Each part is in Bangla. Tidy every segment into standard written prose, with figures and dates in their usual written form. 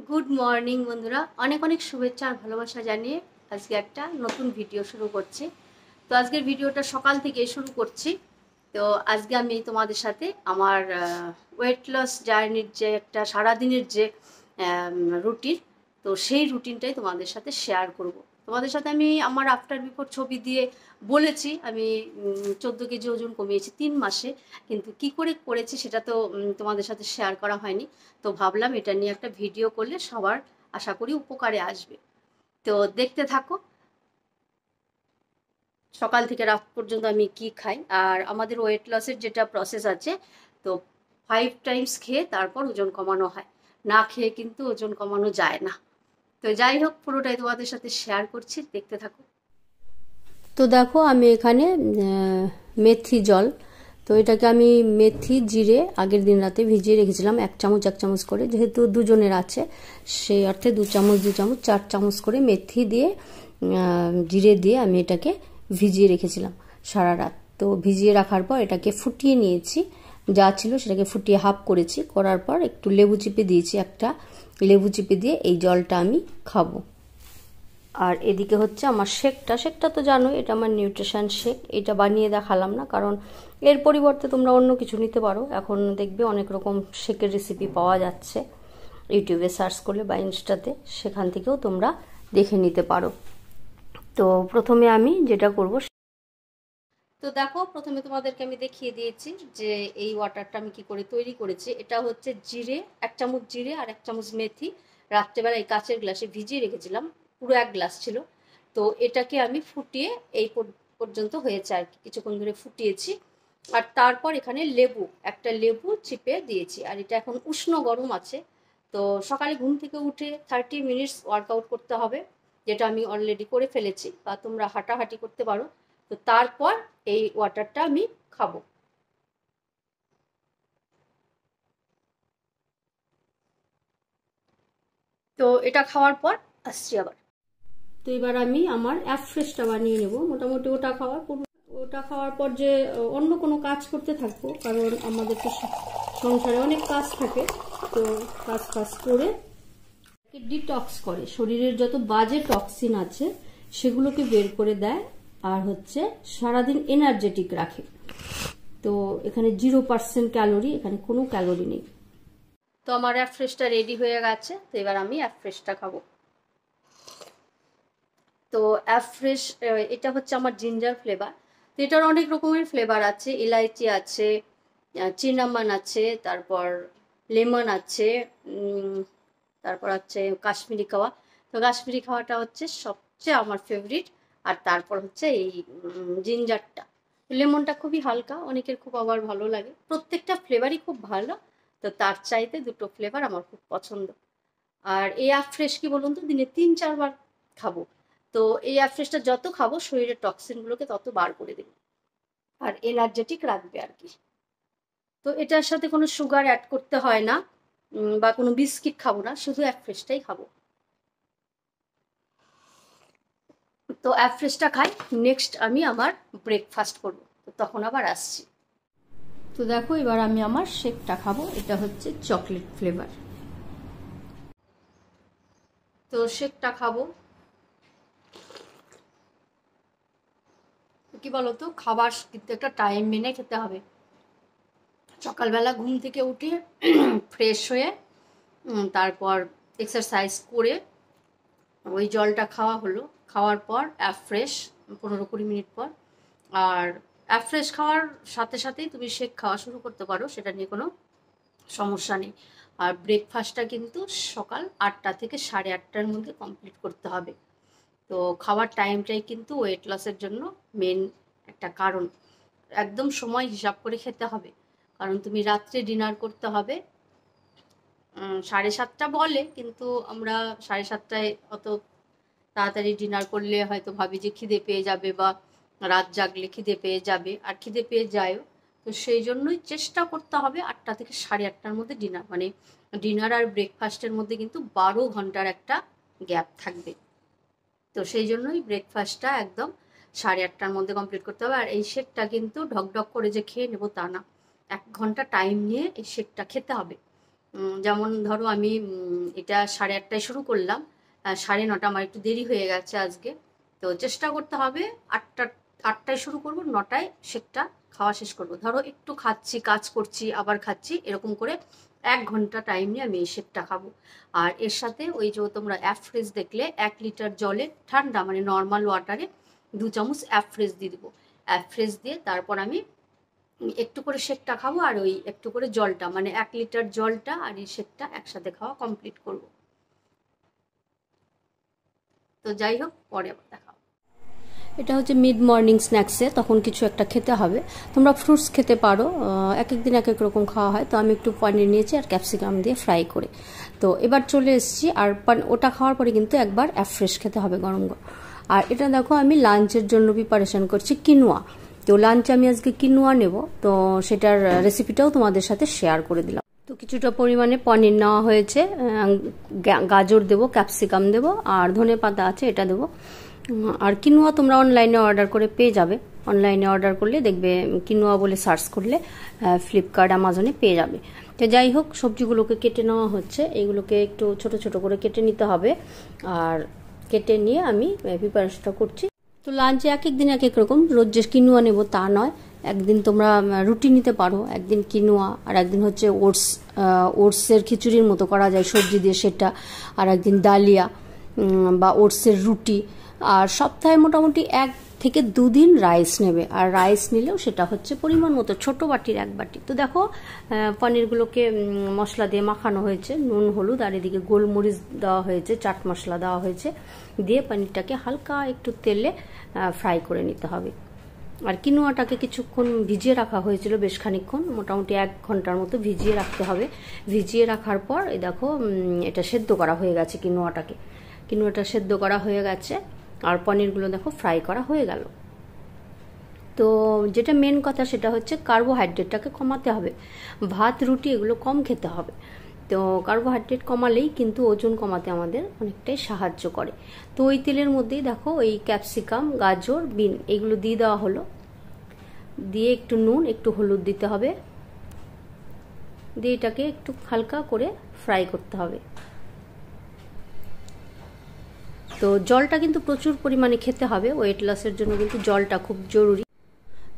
গুড মর্নিং বন্ধুরা, অনেক অনেক শুভেচ্ছা আর ভালোবাসা জানিয়ে আজকে একটা নতুন ভিডিও শুরু করছি। তো আজকের ভিডিওটা সকাল থেকে শুরু করছি। তো আজকে আমি তোমাদের সাথে আমার ওয়েট লস জার্নির যে একটা সারাদিনের যে রুটিন, তো সেই রুটিনটাই তোমাদের সাথে শেয়ার করব। তোমাদের সাথে আমি আমার আফটার বিফোর ছবি দিয়ে বলেছি আমি 14 কেজি ওজন কমিয়েছি 3 মাসে, কিন্তু কি করে করেছি সেটা তো তোমাদের সাথে শেয়ার করা হয়নি। তো ভাবলাম এটা নিয়ে একটা ভিডিও করলে সবার আশা করি উপকারে আসবে। তো দেখতে থাকো সকাল থেকে রাত পর্যন্ত আমি কি খাই। আর আমাদের ওয়েট লসের যেটা প্রসেস আছে, তো 5 টাইমস খেয়ে তারপর ওজন কমানো হয়, না খেয়ে কিন্তু ওজন কমানো যায় না। তো যাই হোক, পুরোটাই তোমাদের সাথে শেয়ার করছি, দেখতে থাকো। তো দেখো আমি এখানে মেথি জল, তো এটাকে আমি মেথি জিরে আগের দিন রাতে ভিজিয়ে রেখেছিলাম 1 চামচ করে, যেহেতু দুজনের আছে সেই অর্থে 2 চামচ 4 চামচ করে মেথি দিয়ে জিরে দিয়ে আমি এটাকে ভিজিয়ে রেখেছিলাম সারা রাত। তো ভিজিয়ে রাখার পর এটাকে ফুটিয়ে নিয়েছি, যা ছিল সেটাকে ফুটিয়ে হাফ করেছি, করার পর একটু লেবু চিপে দিয়েছি, একটা লেবু চিপে দিয়ে এই জলটা আমি খাবো। আর এদিকে হচ্ছে আমার শেকটা তো জানো, এটা আমার নিউট্রিশন শেক। এটা বানিয়ে দেখালাম না, কারণ এর পরিবর্তে তোমরা অন্য কিছু নিতে পারো। এখন দেখবে অনেক রকম শেকের রেসিপি পাওয়া যাচ্ছে, ইউটিউবে সার্চ করলে বা ইনস্টাতে, সেখান থেকেও তোমরা দেখে নিতে পারো। তো প্রথমে আমি যেটা করব, তো দেখো প্রথমে তোমাদেরকে আমি দেখিয়ে দিয়েছি যে এই ওয়াটারটা আমি কি করে তৈরি করেছি। এটা হচ্ছে জিরে, 1 চামচ জিরে আর 1 চামচ মেথি রাত্রেবেলা এই কাচের গ্লাসে ভিজিয়ে রেখেছিলাম, পুরো 1 গ্লাস ছিল। তো এটাকে আমি ফুটিয়ে এই পর্যন্ত হয়েছে আর কি, কিছুক্ষণ ধরে ফুটিয়েছি। আর তারপর এখানে একটা লেবু চিপে দিয়েছি, আর এটা এখন উষ্ণ গরম আছে। তো সকালে ঘুম থেকে উঠে 30 মিনিটস ওয়ার্কআউট করতে হবে, যেটা আমি অলরেডি করে ফেলেছি, বা তোমরা হাঁটাহাঁটি করতে পারো। তো তারপর এই ওয়াটারটা আমি খাবো। তো এটা খাওয়ার পর আসছি আবার। তো এবার আমি আমার অ্যাফ্রেশটা বানিয়ে নেব। মোটামুটি ওটা খাওয়ার পর যে অন্য কোনো কাজ করতে থাকবো, কারণ আমাদের তো সংসারে অনেক কাজ থাকে। তো কাজ করে ডিটক্স করে, শরীরের যত বাজে টক্সিন আছে সেগুলোকে বের করে দেয়, আর হচ্ছে সারাদিন এনার্জেটিক রাখে। তো এখানে 0% ক্যালোরি, এখানে কোনো ক্যালোরি নেই। তো আমার অ্যাফ্রেশটা রেডি হয়ে গেছে, তো এবার আমি অ্যাফ্রেশটা খাবো। তো অ্যাফ্রেশ এটা হচ্ছে আমার জিঞ্জার ফ্লেভার। তো এটার অনেক রকমের ফ্লেভার আছে, ইলাইচি আছে, চিনামান আছে, তারপর লেমন আছে, তারপর হচ্ছে কাশ্মীরি কাওয়া। তো কাশ্মীরি খাওয়াটা হচ্ছে সবচেয়ে আমার ফেভারিট। আর তারপর হচ্ছে এই জিঞ্জারটা। লেমনটা খুবই হালকা, অনেকের খুব আবার ভালো লাগে। প্রত্যেকটা ফ্লেভারই খুব ভালো, তো তার চাইতে দুটো ফ্লেভার আমার খুব পছন্দ। আর এই অ্যাফ্রেশ কি বলুন তো, দিনে 3-4 বার খাবো। তো এই অ্যাফ্রেশটা যত খাবো শরীরের টক্সিনগুলোকে তত বার করে দেবে আর এনার্জেটিক রাখবে আর কি। তো এটার সাথে কোনো সুগার অ্যাড করতে হয় না, বা কোনো বিস্কিট খাবো না, শুধু অ্যাফ্রেশটাই খাবো। তো অ্যাফ্রেশটা খাই, নেক্সট আমি আমার ব্রেকফাস্ট করবো, তো তখন আবার আসছি। তো দেখো এবার আমি আমার শেকটা খাবো, এটা হচ্ছে চকলেট ফ্লেভার। তো শেকটা খাবো। কি বলতো, খাবার কিন্তু একটা টাইম মেনে খেতে হবে। সকালবেলা ঘুম থেকে উঠে ফ্রেশ হয়ে তারপর এক্সারসাইজ করে ওই জলটা খাওয়া হলো, খাওয়ার পর অ্যাফ্রেশ 15-20 মিনিট পর। আর অ্যাফ্রেশ খাওয়ার সাথে সাথেই তুমি শেক খাওয়া শুরু করতে পারো, সেটা নিয়ে কোনো সমস্যা নেই। আর ব্রেকফাস্টটা কিন্তু সকাল 8টা থেকে 8:30টার মধ্যে কমপ্লিট করতে হবে। তো খাওয়ার টাইমটাই কিন্তু ওয়েট লসের জন্য মেন একটা কারণ। একদম সময় হিসাব করে খেতে হবে, কারণ তুমি রাত্রে ডিনার করতে হবে 7:30 বলে, কিন্তু আমরা 7:30টায় অত তাড়াতাড়ি ডিনার করলে হয়তো ভাবি যে খিদে পেয়ে যাবে, বা রাত জাগলে খিদে পেয়ে যাবে, আর খিদে পেয়ে যায়ও। তো সেই জন্যই চেষ্টা করতে হবে 8টা থেকে 8:30টার মধ্যে ডিনার, মানে ডিনার আর ব্রেকফাস্টের মধ্যে কিন্তু 12 ঘন্টার একটা গ্যাপ থাকবে। তো সেই জন্যই ব্রেকফাস্টটা একদম 8:30টার মধ্যে কমপ্লিট করতে হবে। আর এই শেকটা কিন্তু ঢকঢক করে যে খেয়ে নেবো তা না, 1 ঘন্টা টাইম নিয়ে এই শেকটা খেতে হবে। যেমন ধরো আমি এটা 8:30টায় শুরু করলাম, 9:30 আমার একটু দেরি হয়ে গেছে আজকে। তো চেষ্টা করতে হবে 8টায় শুরু করব, 9টায় শেকটা খাওয়া শেষ করব। ধরো একটু খাচ্ছি, কাজ করছি, আবার খাচ্ছি, এরকম করে 1 ঘন্টা টাইম নিয়ে আমি এই শেকটা খাবো। আর এর সাথে ওই যে তোমরা অ্যাফ্রেশ দেখলে 1 লিটার জলে ঠান্ডা মানে নর্মাল ওয়াটারে 2 চামচ অ্যাফ্রেশ দিয়ে দেবো। অ্যাফ্রেশ দিয়ে তারপর আমি একটু করে শেকটা খাবো, আর ওই একটু করে জলটা মানে 1 লিটার জলটা আর এই শেকটা একসাথে খাওয়া কমপ্লিট করব। তো যাই হোক, পরে আবার দেখা। এটা হচ্ছে মিড মর্নিং স্ন্যাক্সে, তখন কিছু একটা খেতে হবে। তোমরা ফ্রুটস খেতে পারো, এক এক দিন এক এক রকম খাওয়া হয়। তো আমি একটু পনির নিয়েছি আর ক্যাপসিকাম দিয়ে ফ্রাই করে। তো এবার চলে এসেছি, আর ওটা খাওয়ার পরে কিন্তু একবার অ্যাফ্রেশ খেতে হবে গরম গরম। আর এটা দেখো আমি লাঞ্চের জন্য প্রিপারেশন করছি কিনোয়া। তো লাঞ্চে আমি আজকে কিনোয়া নেব, তো সেটার রেসিপিটাও তোমাদের সাথে শেয়ার করে দিলাম। তো কিছুটা পরিমাণে পনির নেওয়া হয়েছে, গাজর দেবো, ক্যাপসিকাম দেবো, আর ধনে পাতা আছে এটা দেবো। আর কিনোয়া তোমরা অনলাইনে অর্ডার করে পেয়ে যাবে। অনলাইনে অর্ডার করলে দেখবে কিনোয়া বলে সার্চ করলে ফ্লিপকার্ট, অ্যামাজনে পেয়ে যাবে। তো যাই হোক, সবজিগুলোকে কেটে নেওয়া হচ্ছে, এইগুলোকে একটু ছোট ছোট করে কেটে নিতে হবে। আর কেটে নিয়ে আমি প্রিপারেশনটা করছি। তো লাঞ্চে এক এক দিন এক এক রকম, রোজ যে কিনোয়া নেবো তা নয়। একদিন তোমরা রুটি নিতে পারো, একদিন কিনোয়া, আর একদিন হচ্ছে ওটসের খিচুড়ির মতো করা যায় সবজি দিয়ে সেটা, আর একদিন ডালিয়া বা ওটসের রুটি। আর সপ্তাহে মোটামুটি 1 থেকে 2 দিন রাইস নেবে, আর রাইস নিলেও সেটা হচ্ছে পরিমাণ মতো, ছোট বাটির 1 বাটি। তো দেখো পনিরগুলোকে মশলা দিয়ে মাখানো হয়েছে, নুন হলুদ, আর এদিকে গোলমরিচ দেওয়া হয়েছে, চাট মশলা দেওয়া হয়েছে, দিয়ে পনিরটাকে হালকা একটু তেলে ফ্রাই করে নিতে হবে। আর কিনোয়াটাকে কিছুক্ষণ ভিজিয়ে রাখা হয়েছিল, বেশ খানিকক্ষণ, মোটামুটি 1 ঘন্টার মতো ভিজিয়ে রাখতে হবে। ভিজিয়ে রাখার পর এই দেখো এটা সেদ্ধ করা হয়ে গেছে কিনোয়াটা সেদ্ধ করা হয়ে গেছে, আর পনিরগুলো দেখো ফ্রাই করা হয়ে গেল। তো যেটা মেন কথা সেটা হচ্ছে কার্বোহাইড্রেটটাকে কমাতে হবে, ভাত রুটি এগুলো কম খেতে হবে। তো কার্বোহাইড্রেট কমালেই কিন্তু ওজন কমাতে আমাদের অনেকটাই সাহায্য করে। তো ওই তেলের মধ্যেই দেখো ওই ক্যাপসিকাম, গাজর, বিন এগুলো দিয়ে দেওয়া হলো, দিয়ে একটু নুন একটু হলুদ দিতে হবে, দিয়ে এটাকে একটু হালকা করে ফ্রাই করতে হবে। তো জলটা কিন্তু প্রচুর পরিমাণে খেতে হবে, ওয়েট লসের জন্য কিন্তু জলটা খুব জরুরি।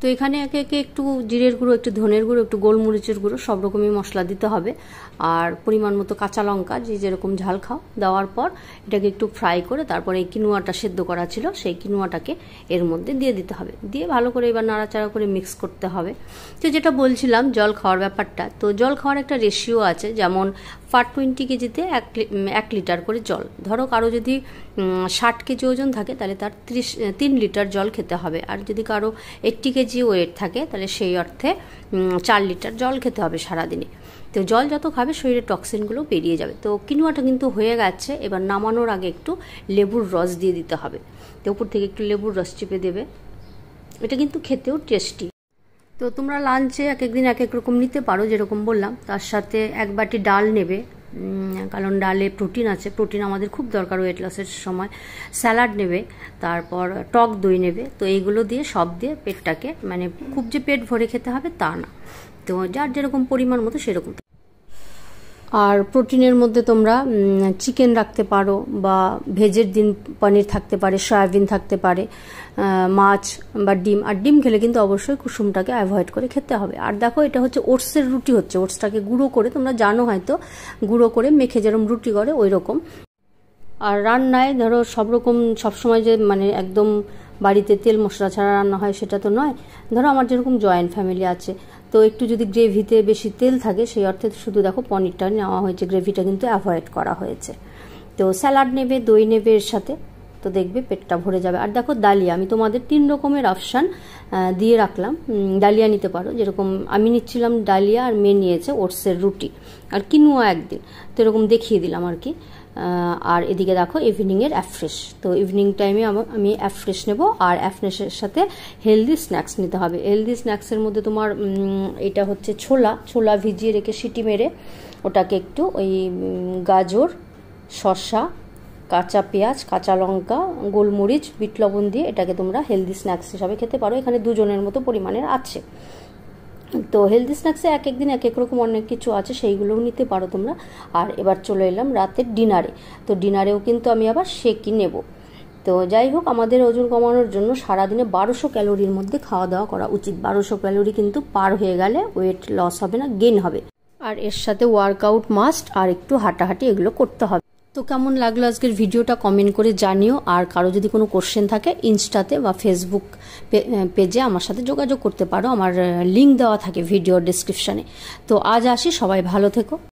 তো এখানে একে একে একটু জিরের গুঁড়ো, একটু ধনের গুঁড়ো, একটু গোলমরিচের গুঁড়ো, সব রকমই মশলা দিতে হবে, আর পরিমাণ মতো কাঁচা লঙ্কা, যে যেরকম ঝাল খাও, দেওয়ার পর এটাকে একটু ফ্রাই করে তারপরে এই কিনোয়াটা সেদ্ধ করা ছিল সেই কিনোয়াটাকে এর মধ্যে দিয়ে দিতে হবে, দিয়ে ভালো করে এবার নাড়াচাড়া করে মিক্স করতে হবে। তো যেটা বলছিলাম জল খাওয়ার ব্যাপারটা, তো জল খাওয়ার একটা রেশিও আছে, যেমন 20 কেজিতে 1 লিটার করে জল। ধরো কারো যদি 60 কেজি ওজন থাকে তাহলে তার 3 লিটার জল খেতে হবে, আর যদি কারো 80 কেজি ওয়েট থাকে তাহলে সেই অর্থে 4 লিটার জল খেতে হবে সারাদিনে। তো জল যত খাবে শরীরের টক্সিনগুলো বেরিয়ে যাবে। তো কিনোয়াটা কিন্তু হয়ে গেছে, এবার নামানোর আগে একটু লেবুর রস দিয়ে দিতে হবে। তো উপর থেকে একটু লেবুর রস চিপে দেবে, এটা কিন্তু খেতেও টেস্টি। তো তোমরা লাঞ্চে এক এক দিন এক এক রকম নিতে পারো, যেরকম বললাম। তার সাথে 1 বাটি ডাল নেবে, কারণ ডালে প্রোটিন আছে, প্রোটিন আমাদের খুব দরকার ওয়েট লসের সময়। স্যালাড নেবে, তারপর টক দই নেবে। তো এইগুলো দিয়ে সব দিয়ে পেটটাকে, মানে খুব যে পেট ভরে খেতে হবে তা না, তো যার যেরকম পরিমাণ মতো সেরকম। আর প্রোটিনের মধ্যে তোমরা চিকেন রাখতে পারো, বা ভেজের দিন পনির থাকতে পারে, সয়াবিন থাকতে পারে, মাছ বা ডিম। আর ডিম খেলে কিন্তু অবশ্যই কুসুমটাকে অ্যাভয়েড করে খেতে হবে। আর দেখো এটা হচ্ছে ওটসের রুটি হচ্ছে, ওটসটাকে গুঁড়ো করে, তোমরা জানো হয়তো, গুঁড়ো করে মেখে যেরকম রুটি করে ওই রকম। আর রান্নায় ধরো সব রকম সবসময় যে মানে একদম বাড়িতে তেল মশলা ছাড়া রান্না হয় সেটা তো নয়। ধরো আমার যেরকম জয়েন্ট ফ্যামিলি আছে, তো একটু যদি গ্রেভিতে বেশি তেল থাকে সেই অর্থে শুধু দেখো পনিরটা নেওয়া হয়েছে, গ্রেভিটা কিন্তু অ্যাভয়েড করা হয়েছে। তো স্যালাড নেবে, দই নেবে এর সাথে, তো দেখবে পেটটা ভরে যাবে। আর দেখো ডালিয়া, আমি তোমাদের 3 রকমের অপশান দিয়ে রাখলাম। ডালিয়া নিতে পারো, যেরকম আমি নিচ্ছিলাম ডালিয়া, আর মেয়ে নিয়েছে ওটসের রুটি, আর কিনোয়া একদিন, তো এরকম দেখিয়ে দিলাম আর কি। আর এদিকে দেখো ইভিনিংয়ের অ্যাফ্রেশ, তো ইভিনিং টাইমে আমি অ্যাফ্রেশ নেব, আর অ্যাফ্রেশের সাথে হেলদি স্ন্যাক্স নিতে হবে। হেলদি স্ন্যাক্সের মধ্যে তোমার এটা হচ্ছে ছোলা ভিজিয়ে রেখে সিটি মেরে ওটাকে একটু ওই গাজর, শসা, কাঁচা পেঁয়াজ, কাঁচা লঙ্কা, গোলমরিচ, বিট লবণ দিয়ে এটাকে তোমরা হেলদি স্ন্যাক্স হিসাবে খেতে পারো। এখানে 2 জনের মতো পরিমাণের আছে। তো হেলদি স্ন্যাক্সে এক এক দিন এক এক রকম অনেক কিছু আছে, সেইগুলোও নিতে পারো তোমরা। আর এবার চলে এলাম রাতের ডিনারে। তো ডিনারেও কিন্তু আমি আবার শেকই নেব। তো যাই হোক, আমাদের ওজন কমানোর জন্য সারাদিনে 1200 ক্যালোরির মধ্যে খাওয়া দাওয়া করা উচিত। 1200 ক্যালোরি কিন্তু পার হয়ে গেলে ওয়েট লস হবে না, গেইন হবে। আর এর সাথে ওয়ার্কআউট মাস্ট, আর একটু হাঁটাহাঁটি এগুলো করতে হবে। তো কেমন লাগলো আজকের ভিডিওটা কমেন্ট করে জানিও। আর কারো যদি কোনো কোশ্চেন থাকে ইনস্টাতে বা ফেসবুক পেজে আমার সাথে যোগাযোগ করতে পারো, আমার লিঙ্ক দেওয়া থাকে ভিডিওর ডেসক্রিপশানে। তো আজ আসি, সবাই ভালো থেকো।